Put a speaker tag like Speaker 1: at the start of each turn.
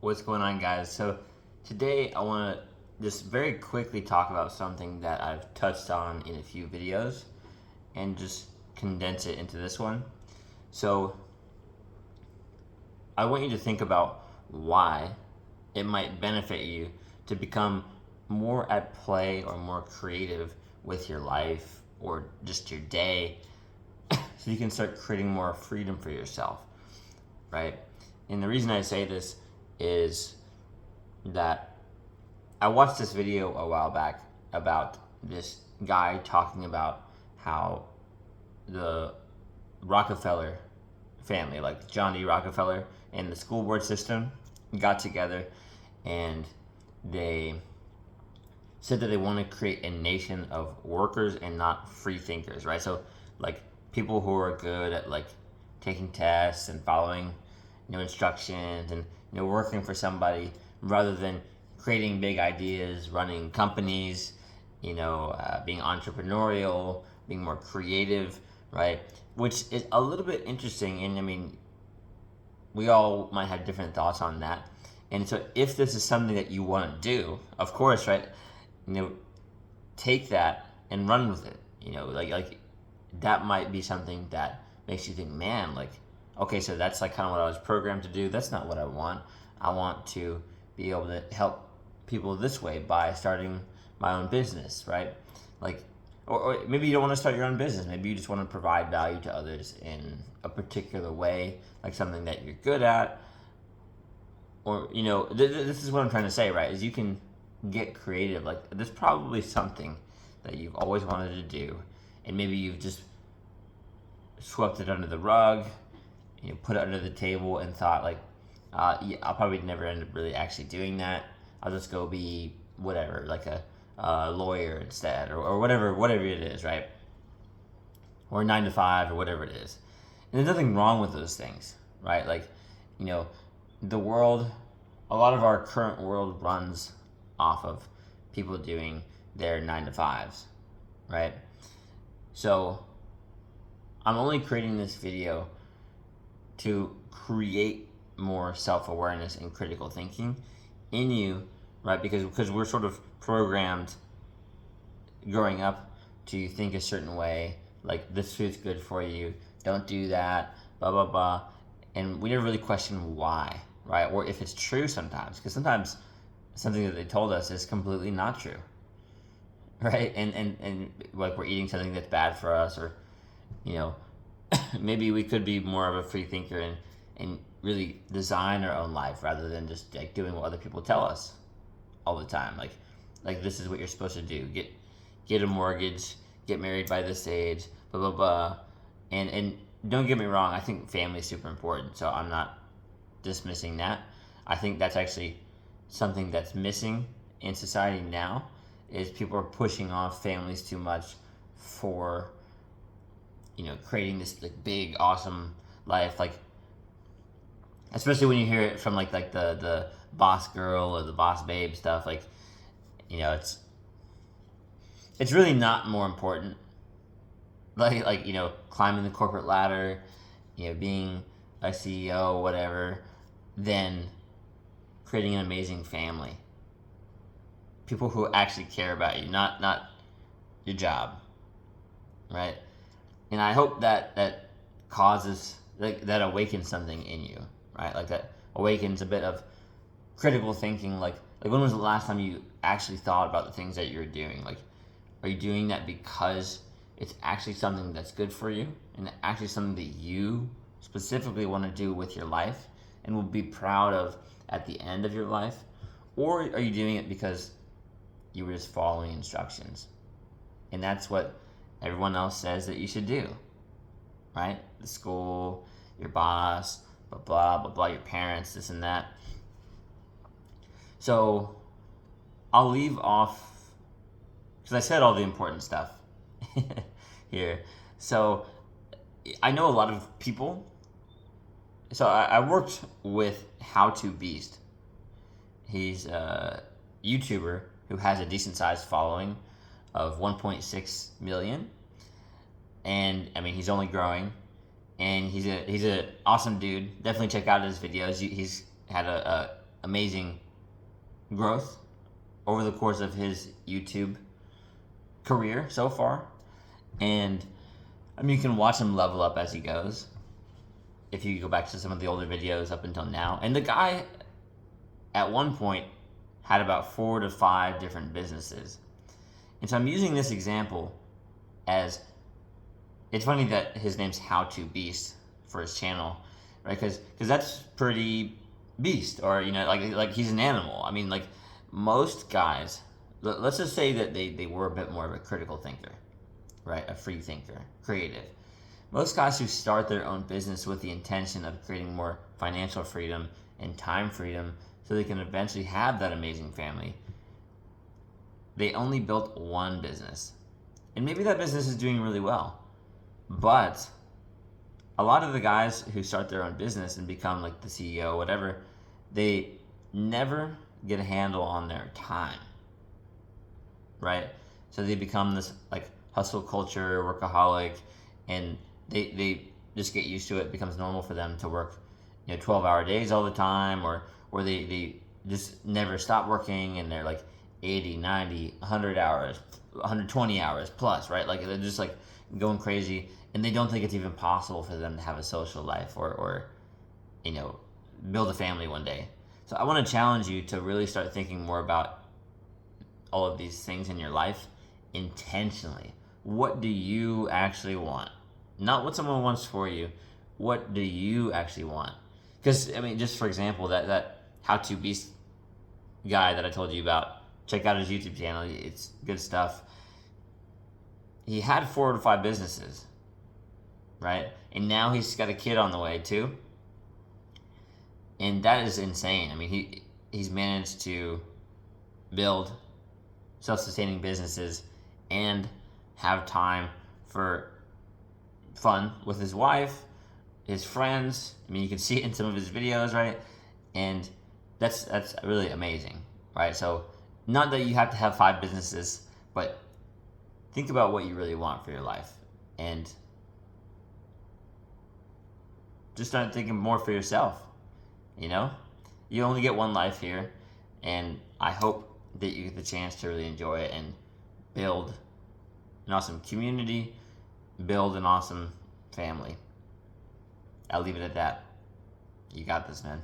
Speaker 1: What's going on, guys? So today I want to just very quickly talk about something that I've touched on in a few videos and just condense it into this one. So I want you to think about why it might benefit you to become more at play or more creative with your life or just your day so you can start creating more freedom for yourself, right? And the reason I say this is that I watched this video a while back about this guy talking about how the Rockefeller family, like John D. Rockefeller and the school board system, got together and they said that they want to create a nation of workers and not free thinkers, right? So, like, people who are good at like taking tests and following instructions and working for somebody rather than creating big ideas, running companies, being entrepreneurial, being more creative, right? Which is a little bit interesting, and I mean, we all might have different thoughts on that. And so, if this is something that you want to do, of course, right? Take that and run with it. Like that might be something that makes you think, man, like, okay, so that's like kind of what I was programmed to do. That's not what I want. I want to be able to help people this way by starting my own business, right? Like, or maybe you don't want to start your own business. Maybe you just want to provide value to others in a particular way, like something that you're good at. Or, this is what I'm trying to say, right? Is you can get creative. Like, there's probably something that you've always wanted to do, and maybe you've just swept it under the rug, put it under the table and thought, like, yeah, I'll probably never end up really actually doing that. I'll just go be whatever, like a lawyer instead, or whatever it is, right? Or 9 to 5, or whatever it is. And there's nothing wrong with those things, right? Like, the world, a lot of our current world runs off of people doing their 9 to 5s, right? So I'm only creating this video to create more self-awareness and critical thinking in you, right? Because we're sort of programmed growing up to think a certain way, like this food's good for you, don't do that, blah, blah, blah. And we never really question why, right? Or if it's true sometimes, because sometimes something that they told us is completely not true, right? And like we're eating something that's bad for us, or maybe we could be more of a free thinker and really design our own life rather than just like doing what other people tell us all the time. Like this is what you're supposed to do: get a mortgage, get married by this age, blah blah blah. And don't get me wrong, I think family is super important, so I'm not dismissing that. I think that's actually something that's missing in society now, is people are pushing off families too much for creating this like big awesome life, like especially when you hear it from like the boss girl or the boss babe stuff, like it's really not more important, like climbing the corporate ladder, being a CEO, whatever, than creating an amazing family. People who actually care about you, not your job, right? And I hope that causes, like, that awakens something in you, right? Like that awakens a bit of critical thinking. Like when was the last time you actually thought about the things that you're doing? Like, are you doing that because it's actually something that's good for you and actually something that you specifically want to do with your life and will be proud of at the end of your life? Or are you doing it because you were just following instructions? And that's what everyone else says that you should do, right? The school, your boss, blah, blah, blah, blah, your parents, this and that. So I'll leave off, because I said all the important stuff here. So I know a lot of people. So I worked with How To Beast. He's a YouTuber who has a decent sized following of 1.6 million, and I mean he's only growing, and he's a awesome dude. Definitely check out his videos. He's had a amazing growth over the course of his YouTube career so far. And I mean, you can watch him level up as he goes. If you go back to some of the older videos up until now. And the guy, at one point, had about 4 to 5 different businesses. And so I'm using this example as, it's funny that his name's How To Beast for his channel, right? Because that's pretty beast, or, you know, like he's an animal. I mean, like, most guys, let's just say that they were a bit more of a critical thinker, right? A free thinker, creative. Most guys who start their own business with the intention of creating more financial freedom and time freedom so they can eventually have that amazing family, they only built one business. And maybe that business is doing really well. But a lot of the guys who start their own business and become like the CEO, whatever, they never get a handle on their time, right? So they become this like hustle culture, workaholic, and they just get used to it. It becomes normal for them to work, 12-hour days all the time, or they just never stop working, and they're like 80, 90, 100 hours, 120 hours plus, right? Like they're just like going crazy, and they don't think it's even possible for them to have a social life or build a family one day. So I want to challenge you to really start thinking more about all of these things in your life intentionally. What do you actually want? Not what someone wants for you. What do you actually want? Because, I mean, just for example, that How To Beast guy that I told you about, check out his YouTube channel. It's good stuff. He had 4 to 5 businesses, right? And now he's got a kid on the way too. And that is insane. I mean, he's managed to build self-sustaining businesses and have time for fun with his wife, his friends. I mean, you can see it in some of his videos, right? And that's really amazing, right? So not that you have to have 5 businesses, but think about what you really want for your life, and just start thinking more for yourself. You only get one life here, and I hope that you get the chance to really enjoy it and build an awesome community, build an awesome family. I'll leave it at that. You got this, man.